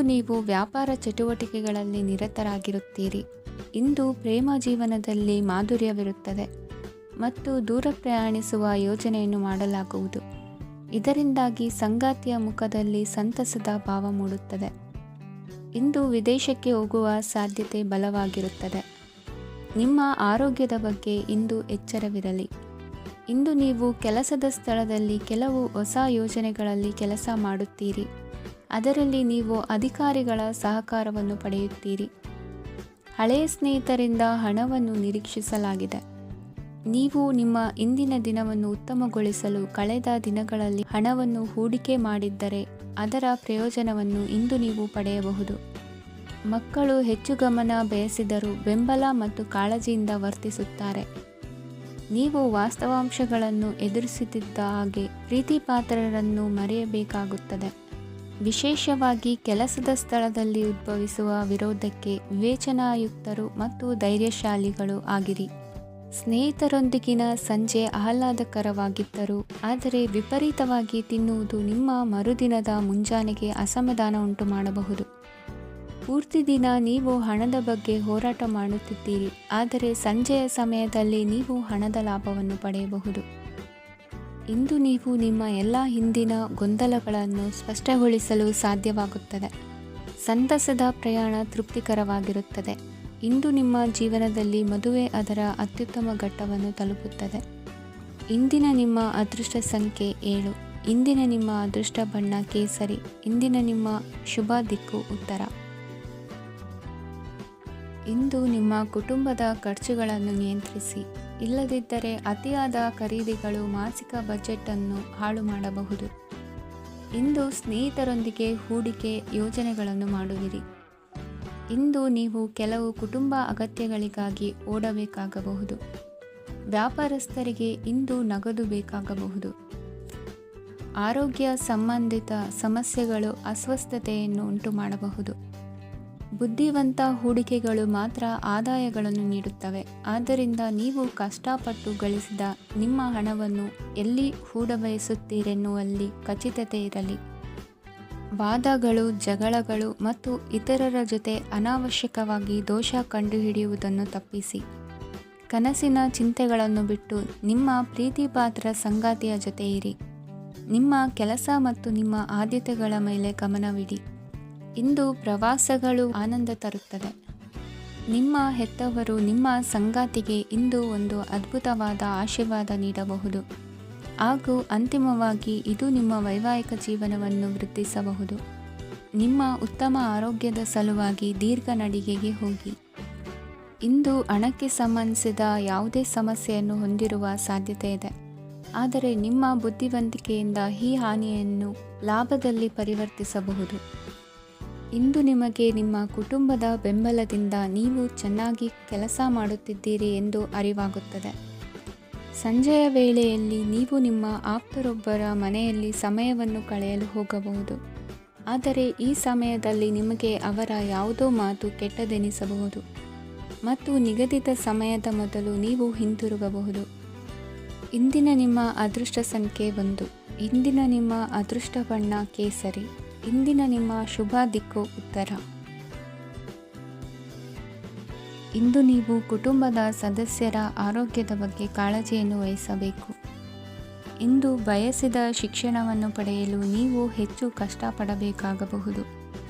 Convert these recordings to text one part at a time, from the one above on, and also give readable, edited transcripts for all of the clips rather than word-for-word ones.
ನೀವು ವ್ಯಾಪಾರ ಚಟುವಟಿಕೆಗಳಲ್ಲಿ ನಿರತರಾಗಿರುತ್ತೀರಿ. ಇಂದು ಪ್ರೇಮ ಜೀವನದಲ್ಲಿ ಮಾಧುರ್ಯವಿರುತ್ತದೆ ಮತ್ತು ದೂರ ಪ್ರಯಾಣಿಸುವ ಯೋಜನೆಯನ್ನು ಮಾಡಲಾಗುವುದು. ಇದರಿಂದಾಗಿ ಸಂಗಾತಿಯ ಮುಖದಲ್ಲಿ ಸಂತಸದ ಭಾವ ಮೂಡುತ್ತದೆ. ಇಂದು ವಿದೇಶಕ್ಕೆ ಹೋಗುವ ಸಾಧ್ಯತೆ ಬಲವಾಗಿರುತ್ತದೆ. ನಿಮ್ಮ ಆರೋಗ್ಯದ ಬಗ್ಗೆ ಇಂದು ಎಚ್ಚರವಿರಲಿ. ಇಂದು ನೀವು ಕೆಲಸದ ಸ್ಥಳದಲ್ಲಿ ಕೆಲವು ಹೊಸ ಯೋಜನೆಗಳಲ್ಲಿ ಕೆಲಸ ಮಾಡುತ್ತೀರಿ. ಅದರಲ್ಲಿ ನೀವು ಅಧಿಕಾರಿಗಳ ಸಹಕಾರವನ್ನು ಪಡೆಯುತ್ತೀರಿ. ಹಳೆಯ ಸ್ನೇಹಿತರಿಂದ ಹಣವನ್ನು ನಿರೀಕ್ಷಿಸಲಾಗಿದೆ. ನೀವು ನಿಮ್ಮ ಇಂದಿನ ದಿನವನ್ನು ಉತ್ತಮಗೊಳಿಸಲು ಕಳೆದ ದಿನಗಳಲ್ಲಿ ಹಣವನ್ನು ಹೂಡಿಕೆ ಮಾಡಿದ್ದರೆ ಅದರ ಪ್ರಯೋಜನವನ್ನು ಇಂದು ನೀವು ಪಡೆಯಬಹುದು. ಮಕ್ಕಳು ಹೆಚ್ಚು ಗಮನ ಬಯಸಿದರೂ ಬೆಂಬಲ ಮತ್ತು ಕಾಳಜಿಯಿಂದ ವರ್ತಿಸುತ್ತಾರೆ. ನೀವು ವಾಸ್ತವಾಂಶಗಳನ್ನು ಎದುರಿಸುತ್ತಿದ್ದ ಹಾಗೆ ಪ್ರೀತಿಪಾತ್ರರನ್ನು ಮರೆಯಬೇಕಾಗುತ್ತದೆ. ವಿಶೇಷವಾಗಿ ಕೆಲಸದ ಸ್ಥಳದಲ್ಲಿ ಉದ್ಭವಿಸುವ ವಿರೋಧಕ್ಕೆ ವಿವೇಚನಾಯುಕ್ತರು ಮತ್ತು ಧೈರ್ಯಶಾಲಿಗಳು ಆಗಿರಿ. ಸ್ನೇಹಿತರೊಂದಿಗಿನ ಸಂಜೆ ಆಹ್ಲಾದಕರವಾಗಿದ್ದರೂ ಆದರೆ ವಿಪರೀತವಾಗಿ ತಿನ್ನುವುದು ನಿಮ್ಮ ಮರುದಿನದ ಮುಂಜಾನೆಗೆ ಅಸಮಾಧಾನ ಉಂಟು ಮಾಡಬಹುದು. ಪೂರ್ತಿ ದಿನ ನೀವು ಹಣದ ಬಗ್ಗೆ ಹೋರಾಟ ಮಾಡುತ್ತಿದ್ದೀರಿ, ಆದರೆ ಸಂಜೆಯ ಸಮಯದಲ್ಲಿ ನೀವು ಹಣದ ಲಾಭವನ್ನು ಪಡೆಯಬಹುದು. ಇಂದು ನೀವು ನಿಮ್ಮ ಎಲ್ಲ ಹಿಂದಿನ ಗೊಂದಲಗಳನ್ನು ಸ್ಪಷ್ಟಗೊಳಿಸಲು ಸಾಧ್ಯವಾಗುತ್ತದೆ. ಸಂತಸದ ಪ್ರಯಾಣ ತೃಪ್ತಿಕರವಾಗಿರುತ್ತದೆ. ಇಂದು ನಿಮ್ಮ ಜೀವನದಲ್ಲಿ ಮದುವೆ ಅದರ ಅತ್ಯುತ್ತಮ ಘಟ್ಟವನ್ನು ತಲುಪುತ್ತದೆ. ಇಂದಿನ ನಿಮ್ಮ ಅದೃಷ್ಟ ಸಂಖ್ಯೆ 7. ಇಂದಿನ ನಿಮ್ಮ ಅದೃಷ್ಟ ಬಣ್ಣ ಕೇಸರಿ. ಇಂದಿನ ನಿಮ್ಮ ಶುಭ ದಿಕ್ಕು ಉತ್ತರ. ಇಂದು ನಿಮ್ಮ ಕುಟುಂಬದ ಖರ್ಚುಗಳನ್ನು ನಿಯಂತ್ರಿಸಿ. ಇಲ್ಲದಿದ್ದರೆ ಅತಿಯಾದ ಖರೀದಿಗಳು ಮಾಸಿಕ ಬಜೆಟನ್ನು ಹಾಳು ಮಾಡಬಹುದು. ಇಂದು ಸ್ನೇಹಿತರೊಂದಿಗೆ ಹೂಡಿಕೆ ಯೋಜನೆಗಳನ್ನು ಮಾಡುವಿರಿ. ಇಂದು ನೀವು ಕೆಲವು ಕುಟುಂಬ ಅಗತ್ಯಗಳಿಗಾಗಿ ಓಡಬೇಕಾಗಬಹುದು. ವ್ಯಾಪಾರಸ್ಥರಿಗೆ ಇಂದು ನಗದು ಬೇಕಾಗಬಹುದು. ಆರೋಗ್ಯ ಸಂಬಂಧಿತ ಸಮಸ್ಯೆಗಳು ಅಸ್ವಸ್ಥತೆಯನ್ನು ಉಂಟುಮಾಡಬಹುದು. ಬುದ್ಧಿವಂತ ಹೂಡಿಕೆಗಳು ಮಾತ್ರ ಆದಾಯಗಳನ್ನು ನೀಡುತ್ತವೆ. ಆದ್ದರಿಂದ ನೀವು ಕಷ್ಟಪಟ್ಟು ಗಳಿಸಿದ ನಿಮ್ಮ ಹಣವನ್ನು ಎಲ್ಲಿ ಹೂಡಬಯಸುತ್ತೀರೆನ್ನುವಲ್ಲಿ ಖಚಿತತೆ ಇರಲಿ. ವಾದಗಳು, ಜಗಳಗಳು ಮತ್ತು ಇತರರ ಜೊತೆ ಅನಾವಶ್ಯಕವಾಗಿ ದೋಷ ಕಂಡುಹಿಡಿಯುವುದನ್ನು ತಪ್ಪಿಸಿ. ಕನಸಿನ ಚಿಂತೆಗಳನ್ನು ಬಿಟ್ಟು ನಿಮ್ಮ ಪ್ರೀತಿಪಾತ್ರ ಸಂಗಾತಿಯ ಜೊತೆ ಇರಿ. ನಿಮ್ಮ ಕೆಲಸ ಮತ್ತು ನಿಮ್ಮ ಆದ್ಯತೆಗಳ ಮೇಲೆ ಗಮನವಿಡಿ. ಇಂದು ಪ್ರವಾಸಗಳು ಆನಂದ ತರುತ್ತದೆ. ನಿಮ್ಮ ಹೆತ್ತವರು ನಿಮ್ಮ ಸಂಗಾತಿಗೆ ಇಂದು ಒಂದು ಅದ್ಭುತವಾದ ಆಶೀರ್ವಾದ ನೀಡಬಹುದು ಹಾಗೂ ಅಂತಿಮವಾಗಿ ಇದು ನಿಮ್ಮ ವೈವಾಹಿಕ ಜೀವನವನ್ನು ವೃದ್ಧಿಸಬಹುದು. ನಿಮ್ಮ ಉತ್ತಮ ಆರೋಗ್ಯದ ಸಲುವಾಗಿ ದೀರ್ಘ ನಡಿಗೆಗೆ ಹೋಗಿ. ಇಂದು ಹಣಕ್ಕೆ ಸಂಬಂಧಿಸಿದ ಯಾವುದೇ ಸಮಸ್ಯೆಯನ್ನು ಹೊಂದಿರುವ ಸಾಧ್ಯತೆ ಇದೆ, ಆದರೆ ನಿಮ್ಮ ಬುದ್ಧಿವಂತಿಕೆಯಿಂದ ಈ ಹಾನಿಯನ್ನು ಲಾಭದಲ್ಲಿ ಪರಿವರ್ತಿಸಬಹುದು. ಇಂದು ನಿಮಗೆ ನಿಮ್ಮ ಕುಟುಂಬದ ಬೆಂಬಲದಿಂದ ನೀವು ಚೆನ್ನಾಗಿ ಕೆಲಸ ಮಾಡುತ್ತಿದ್ದೀರಿ ಎಂದು ಅರಿವಾಗುತ್ತದೆ. ಸಂಜೆಯ ವೇಳೆಯಲ್ಲಿ ನೀವು ನಿಮ್ಮ ಆಪ್ತರೊಬ್ಬರ ಮನೆಯಲ್ಲಿ ಸಮಯವನ್ನು ಕಳೆಯಲು ಹೋಗಬಹುದು, ಆದರೆ ಈ ಸಮಯದಲ್ಲಿ ನಿಮಗೆ ಅವರ ಯಾವುದೋ ಮಾತು ಕೆಟ್ಟದೆನಿಸಬಹುದು ಮತ್ತು ನಿಗದಿತ ಸಮಯದ ಮೊದಲು ನೀವು ಹಿಂತಿರುಗಬಹುದು. ಇಂದಿನ ನಿಮ್ಮ ಅದೃಷ್ಟ ಸಂಖ್ಯೆ 1. ಇಂದಿನ ನಿಮ್ಮ ಅದೃಷ್ಟ ಬಣ್ಣ ಕೇಸರಿ. ಇಂದಿನ ನಿಮ್ಮ ಶುಭ ದಿಕ್ಕು ಉತ್ತರ. ಇಂದು ನೀವು ಕುಟುಂಬದ ಸದಸ್ಯರ ಆರೋಗ್ಯದ ಬಗ್ಗೆ ಕಾಳಜಿಯನ್ನು ವಹಿಸಬೇಕು. ಇಂದು ಬಯಸಿದ ಶಿಕ್ಷಣವನ್ನು ಪಡೆಯಲು ನೀವು ಹೆಚ್ಚು ಕಷ್ಟಪಡಬೇಕಾಗಬಹುದು.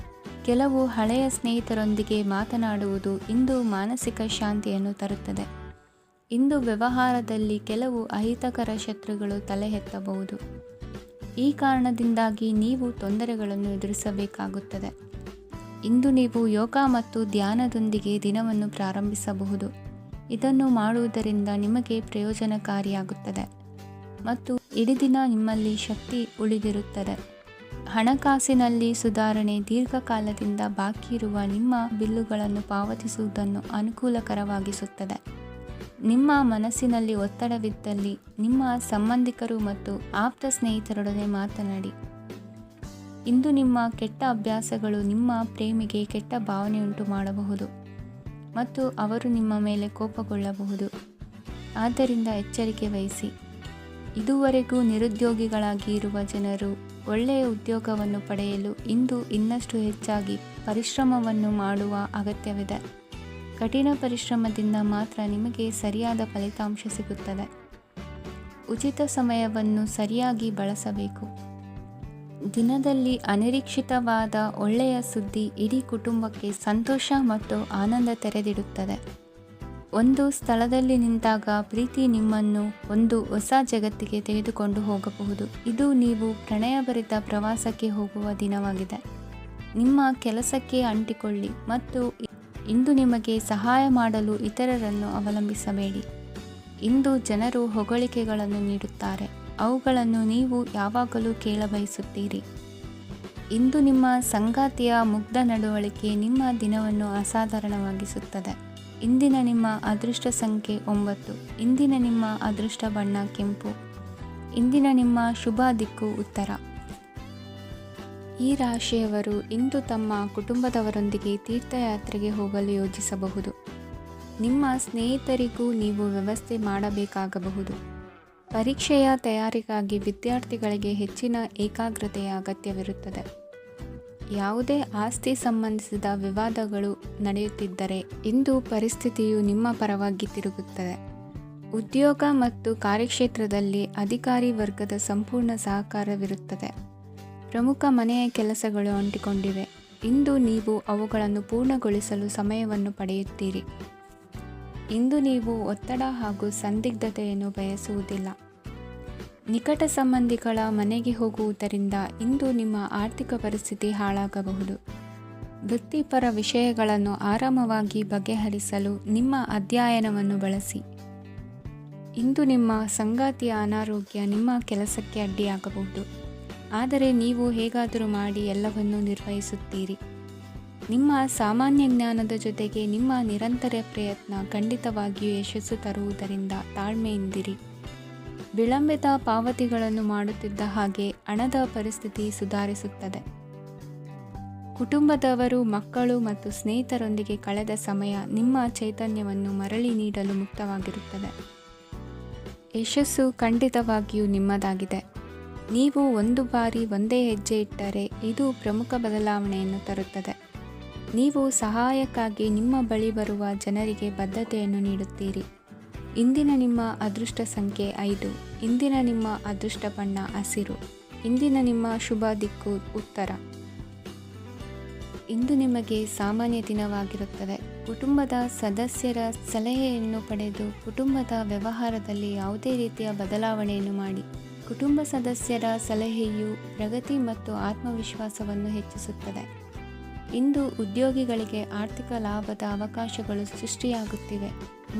ಕೆಲವು ಹಳೆಯ ಸ್ನೇಹಿತರೊಂದಿಗೆ ಮಾತನಾಡುವುದು ಇಂದು ಮಾನಸಿಕ ಶಾಂತಿಯನ್ನು ತರುತ್ತದೆ. ಇಂದು ವ್ಯವಹಾರದಲ್ಲಿ ಕೆಲವು ಅಹಿತಕರ ಶತ್ರುಗಳು ತಲೆ ಎತ್ತಬಹುದು. ಈ ಕಾರಣದಿಂದಾಗಿ ನೀವು ತೊಂದರೆಗಳನ್ನು ಎದುರಿಸಬೇಕಾಗುತ್ತದೆ. ಇಂದು ನೀವು ಯೋಗ ಮತ್ತು ಧ್ಯಾನದೊಂದಿಗೆ ದಿನವನ್ನು ಪ್ರಾರಂಭಿಸಬಹುದು. ಇದನ್ನು ಮಾಡುವುದರಿಂದ ನಿಮಗೆ ಪ್ರಯೋಜನಕಾರಿಯಾಗುತ್ತದೆ ಮತ್ತು ಇಡೀ ದಿನ ನಿಮ್ಮಲ್ಲಿ ಶಕ್ತಿ ಉಳಿದಿರುತ್ತದೆ. ಹಣಕಾಸಿನಲ್ಲಿ ಸುಧಾರಣೆ. ದೀರ್ಘಕಾಲದಿಂದ ಬಾಕಿ ಇರುವ ನಿಮ್ಮ ಬಿಲ್ಲುಗಳನ್ನು ಪಾವತಿಸುವುದನ್ನು ಅನುಕೂಲಕರವಾಗಿಸುತ್ತದೆ. ನಿಮ್ಮ ಮನಸ್ಸಿನಲ್ಲಿ ಒತ್ತಡವಿದ್ದಲ್ಲಿ ನಿಮ್ಮ ಸಂಬಂಧಿಕರು ಮತ್ತು ಆಪ್ತ ಸ್ನೇಹಿತರೊಡನೆ ಮಾತನಾಡಿ. ಇಂದು ನಿಮ್ಮ ಕೆಟ್ಟ ಅಭ್ಯಾಸಗಳು ನಿಮ್ಮ ಪ್ರೇಮಿಗೆ ಕೆಟ್ಟ ಭಾವನೆಯುಂಟು ಮಾಡಬಹುದು ಮತ್ತು ಅವರು ನಿಮ್ಮ ಮೇಲೆ ಕೋಪಗೊಳ್ಳಬಹುದು. ಆದ್ದರಿಂದ ಎಚ್ಚರಿಕೆ ವಹಿಸಿ. ಇದುವರೆಗೂ ನಿರುದ್ಯೋಗಿಗಳಾಗಿ ಇರುವ ಜನರು ಒಳ್ಳೆಯ ಉದ್ಯೋಗವನ್ನು ಪಡೆಯಲು ಇಂದು ಇನ್ನಷ್ಟು ಹೆಚ್ಚಾಗಿ ಪರಿಶ್ರಮವನ್ನು ಮಾಡುವ ಅಗತ್ಯವಿದೆ. ಕಠಿಣ ಪರಿಶ್ರಮದಿಂದ ಮಾತ್ರ ನಿಮಗೆ ಸರಿಯಾದ ಫಲಿತಾಂಶ ಸಿಗುತ್ತದೆ. ಉಚಿತ ಸಮಯವನ್ನು ಸರಿಯಾಗಿ ಬಳಸಬೇಕು. ದಿನದಲ್ಲಿ ಅನಿರೀಕ್ಷಿತವಾದ ಒಳ್ಳೆಯ ಸುದ್ದಿ ಇಡೀ ಕುಟುಂಬಕ್ಕೆ ಸಂತೋಷ ಮತ್ತು ಆನಂದ ತೆರೆದಿಡುತ್ತದೆ. ಒಂದು ಸ್ಥಳದಲ್ಲಿ ನಿಂತಾಗ ಪ್ರೀತಿ ನಿಮ್ಮನ್ನು ಒಂದು ಹೊಸ ಜಗತ್ತಿಗೆ ತೆಗೆದುಕೊಂಡು ಹೋಗಬಹುದು. ಇದು ನೀವು ಪ್ರಣಯಭರಿತ ಪ್ರವಾಸಕ್ಕೆ ಹೋಗುವ ದಿನವಾಗಿದೆ. ನಿಮ್ಮ ಕೆಲಸಕ್ಕೆ ಅಂಟಿಕೊಳ್ಳಿ ಮತ್ತು ಇಂದು ನಿಮಗೆ ಸಹಾಯ ಮಾಡಲು ಇತರರನ್ನು ಅವಲಂಬಿಸಬೇಡಿ. ಇಂದು ಜನರು ಹೊಗಳಿಕೆಗಳನ್ನು ನೀಡುತ್ತಾರೆ, ಅವುಗಳನ್ನು ನೀವು ಯಾವಾಗಲೂ ಕೇಳಬಯಸುತ್ತೀರಿ. ಇಂದು ನಿಮ್ಮ ಸಂಗಾತಿಯ ಮುಗ್ಧ ನಡವಳಿಕೆ ನಿಮ್ಮ ದಿನವನ್ನು ಅಸಾಧಾರಣವಾಗಿಸುತ್ತದೆ. ಇಂದಿನ ನಿಮ್ಮ ಅದೃಷ್ಟ ಸಂಖ್ಯೆ 9. ಇಂದಿನ ನಿಮ್ಮ ಅದೃಷ್ಟ ಬಣ್ಣ ಕೆಂಪು. ಇಂದಿನ ನಿಮ್ಮ ಶುಭ ದಿಕ್ಕು ಉತ್ತರ. ಈ ರಾಶಿಯವರು ಇಂದು ತಮ್ಮ ಕುಟುಂಬದವರೊಂದಿಗೆ ತೀರ್ಥಯಾತ್ರೆಗೆ ಹೋಗಲು ಯೋಜಿಸಬಹುದು. ನಿಮ್ಮ ಸ್ನೇಹಿತರಿಗೂ ನೀವು ವ್ಯವಸ್ಥೆ ಮಾಡಬೇಕಾಗಬಹುದು. ಪರೀಕ್ಷೆಯ ತಯಾರಿಗಾಗಿ ವಿದ್ಯಾರ್ಥಿಗಳಿಗೆ ಹೆಚ್ಚಿನ ಏಕಾಗ್ರತೆಯ ಅಗತ್ಯವಿರುತ್ತದೆ. ಯಾವುದೇ ಆಸ್ತಿ ಸಂಬಂಧಿಸಿದ ವಿವಾದಗಳು ನಡೆಯುತ್ತಿದ್ದರೆ ಇಂದು ಪರಿಸ್ಥಿತಿಯು ನಿಮ್ಮ ಪರವಾಗಿ ತಿರುಗುತ್ತದೆ. ಉದ್ಯೋಗ ಮತ್ತು ಕಾರ್ಯಕ್ಷೇತ್ರದಲ್ಲಿ ಅಧಿಕಾರಿ ವರ್ಗದ ಸಂಪೂರ್ಣ ಸಹಕಾರವಿರುತ್ತದೆ. ಪ್ರಮುಖ ಮನೆಯ ಕೆಲಸಗಳು ಅಂಟಿಕೊಂಡಿವೆ. ಇಂದು ನೀವು ಅವುಗಳನ್ನು ಪೂರ್ಣಗೊಳಿಸಲು ಸಮಯವನ್ನು ಪಡೆಯುತ್ತೀರಿ. ಇಂದು ನೀವು ಒತ್ತಡ ಹಾಗೂ ಸಂದಿಗ್ಧತೆಯನ್ನು ಬಯಸುವುದಿಲ್ಲ. ನಿಕಟ ಸಂಬಂಧಿಗಳ ಮನೆಗೆ ಹೋಗುವುದರಿಂದ ಇಂದು ನಿಮ್ಮ ಆರ್ಥಿಕ ಪರಿಸ್ಥಿತಿ ಹಾಳಾಗಬಹುದು. ವೃತ್ತಿಪರ ವಿಷಯಗಳನ್ನು ಆರಾಮವಾಗಿ ಬಗೆಹರಿಸಲು ನಿಮ್ಮ ಅಧ್ಯಯನವನ್ನು ಬಳಸಿ. ಇಂದು ನಿಮ್ಮ ಸಂಗಾತಿಯ ಅನಾರೋಗ್ಯ ನಿಮ್ಮ ಕೆಲಸಕ್ಕೆ ಅಡ್ಡಿಯಾಗಬಹುದು, ಆದರೆ ನೀವು ಹೇಗಾದರೂ ಮಾಡಿ ಎಲ್ಲವನ್ನೂ ನಿರ್ವಹಿಸುತ್ತೀರಿ. ನಿಮ್ಮ ಸಾಮಾನ್ಯ ಜ್ಞಾನದ ಜೊತೆಗೆ ನಿಮ್ಮ ನಿರಂತರ ಪ್ರಯತ್ನ ಖಂಡಿತವಾಗಿಯೂ ಯಶಸ್ಸು ತರುವುದರಿಂದ ತಾಳ್ಮೆಯಿಂದಿರಿ. ವಿಳಂಬಿತ ಪಾವತಿಗಳನ್ನು ಮಾಡುತ್ತಿದ್ದ ಹಾಗೆ ಹಣದ ಪರಿಸ್ಥಿತಿ ಸುಧಾರಿಸುತ್ತದೆ. ಕುಟುಂಬದವರು, ಮಕ್ಕಳು ಮತ್ತು ಸ್ನೇಹಿತರೊಂದಿಗೆ ಕಳೆದ ಸಮಯ ನಿಮ್ಮ ಚೈತನ್ಯವನ್ನು ಮರಳಿ ನೀಡಲು ಮುಕ್ತವಾಗಿರುತ್ತದೆ. ಯಶಸ್ಸು ಖಂಡಿತವಾಗಿಯೂ ನಿಮ್ಮದಾಗಿದೆ. ನೀವು ಒಂದು ಬಾರಿ ಒಂದೇ ಹೆಜ್ಜೆ ಇಟ್ಟರೆ ಇದು ಪ್ರಮುಖ ಬದಲಾವಣೆಯನ್ನು ತರುತ್ತದೆ. ನೀವು ಸಹಾಯಕ್ಕಾಗಿ ನಿಮ್ಮ ಬಳಿ ಬರುವ ಜನರಿಗೆ ಬದ್ಧತೆಯನ್ನು ನೀಡುತ್ತೀರಿ. ಇಂದಿನ ನಿಮ್ಮ ಅದೃಷ್ಟ ಸಂಖ್ಯೆ 5. ಇಂದಿನ ನಿಮ್ಮ ಅದೃಷ್ಟ ಬಣ್ಣ ಹಸಿರು. ಇಂದಿನ ನಿಮ್ಮ ಶುಭ ದಿಕ್ಕು ಉತ್ತರ. ಇಂದು ನಿಮಗೆ ಸಾಮಾನ್ಯ ದಿನವಾಗಿರುತ್ತದೆ. ಕುಟುಂಬದ ಸದಸ್ಯರ ಸಲಹೆಯನ್ನು ಪಡೆದು ಕುಟುಂಬದ ವ್ಯವಹಾರದಲ್ಲಿ ಯಾವುದೇ ರೀತಿಯ ಬದಲಾವಣೆಯನ್ನು ಮಾಡಿ. ಕುಟುಂಬ ಸದಸ್ಯರ ಸಲಹೆಯು ಪ್ರಗತಿ ಮತ್ತು ಆತ್ಮವಿಶ್ವಾಸವನ್ನು ಹೆಚ್ಚಿಸುತ್ತದೆ. ಇಂದು ಉದ್ಯೋಗಿಗಳಿಗೆ ಆರ್ಥಿಕ ಲಾಭದ ಅವಕಾಶಗಳು ಸೃಷ್ಟಿಯಾಗುತ್ತಿವೆ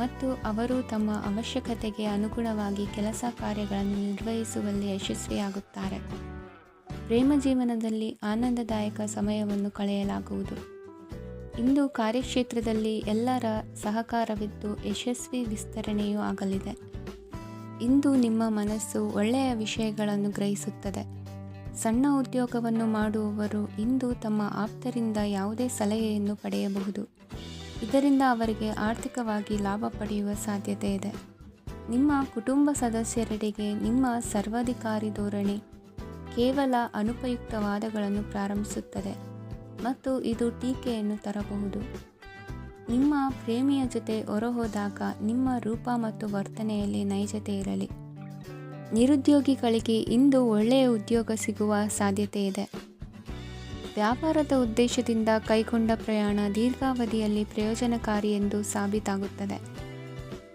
ಮತ್ತು ಅವರು ತಮ್ಮ ಅವಶ್ಯಕತೆಗೆ ಅನುಗುಣವಾಗಿ ಕೆಲಸ ಕಾರ್ಯಗಳನ್ನು ನಿರ್ವಹಿಸುವಲ್ಲಿ ಯಶಸ್ವಿಯಾಗುತ್ತಾರೆ. ಪ್ರೇಮ ಜೀವನದಲ್ಲಿ ಆನಂದದಾಯಕ ಸಮಯವನ್ನು ಕಳೆಯಲಾಗುವುದು. ಇಂದು ಕಾರ್ಯಕ್ಷೇತ್ರದಲ್ಲಿ ಎಲ್ಲರ ಸಹಕಾರವಿದ್ದು ಯಶಸ್ವಿ ವಿಸ್ತರಣೆಯೂ ಆಗಲಿದೆ. ಇಂದು ನಿಮ್ಮ ಮನಸ್ಸು ಒಳ್ಳೆಯ ವಿಷಯಗಳನ್ನು ಗ್ರಹಿಸುತ್ತದೆ. ಸಣ್ಣ ಉದ್ಯೋಗವನ್ನು ಮಾಡುವವರು ಇಂದು ತಮ್ಮ ಆಪ್ತರಿಂದ ಯಾವುದೇ ಸಲಹೆಯನ್ನು ಪಡೆಯಬಹುದು. ಇದರಿಂದ ಅವರಿಗೆ ಆರ್ಥಿಕವಾಗಿ ಲಾಭ ಪಡೆಯುವ ಸಾಧ್ಯತೆ ಇದೆ. ನಿಮ್ಮ ಕುಟುಂಬ ಸದಸ್ಯರೆಡೆಗೆ ನಿಮ್ಮ ಸರ್ವಾಧಿಕಾರಿ ಧೋರಣೆ ಕೇವಲ ಅನುಪಯುಕ್ತ ವಾದಗಳನ್ನು ಪ್ರಾರಂಭಿಸುತ್ತದೆ ಮತ್ತು ಇದು ಟೀಕೆಯನ್ನು ತರಬಹುದು. ನಿಮ್ಮ ಪ್ರೇಮಿಯ ಜೊತೆ ಹೊರಹೋದಾಗ ನಿಮ್ಮ ರೂಪ ಮತ್ತು ವರ್ತನೆಯಲ್ಲಿ ನೈಜತೆ ಇರಲಿ. ನಿರುದ್ಯೋಗಿಗಳಿಗೆ ಇಂದು ಒಳ್ಳೆಯ ಉದ್ಯೋಗ ಸಿಗುವ ಸಾಧ್ಯತೆ ಇದೆ. ವ್ಯಾಪಾರದ ಉದ್ದೇಶದಿಂದ ಕೈಗೊಂಡ ಪ್ರಯಾಣ ದೀರ್ಘಾವಧಿಯಲ್ಲಿ ಪ್ರಯೋಜನಕಾರಿ ಎಂದು ಸಾಬೀತಾಗುತ್ತದೆ.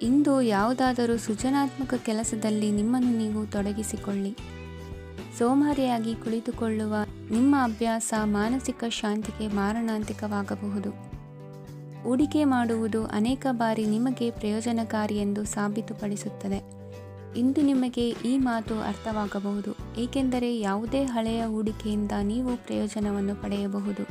ಇಂದು ಯಾವುದಾದರೂ ಸೃಜನಾತ್ಮಕ ಕೆಲಸದಲ್ಲಿ ನಿಮ್ಮನ್ನು ನೀವು ತೊಡಗಿಸಿಕೊಳ್ಳಿ. ಸೋಮಾರಿಯಾಗಿ ಕುಳಿತುಕೊಳ್ಳುವ ನಿಮ್ಮ ಅಭ್ಯಾಸ ಮಾನಸಿಕ ಶಾಂತಿಗೆ ಮಾರಣಾಂತಿಕವಾಗಬಹುದು. ಹೂಡಿಕೆ ಮಾಡುವುದು ಅನೇಕ ಬಾರಿ ನಿಮಗೆ ಪ್ರಯೋಜನಕಾರಿ ಎಂದು ಸಾಬೀತುಪಡಿಸುತ್ತದೆ. ಇಂದು ನಿಮಗೆ ಈ ಮಾತು ಅರ್ಥವಾಗಬಹುದು, ಏಕೆಂದರೆ ಯಾವುದೇ ಹಳೆಯ ಹೂಡಿಕೆಯಿಂದ ನೀವು ಪ್ರಯೋಜನವನ್ನು ಪಡೆಯಬಹುದು.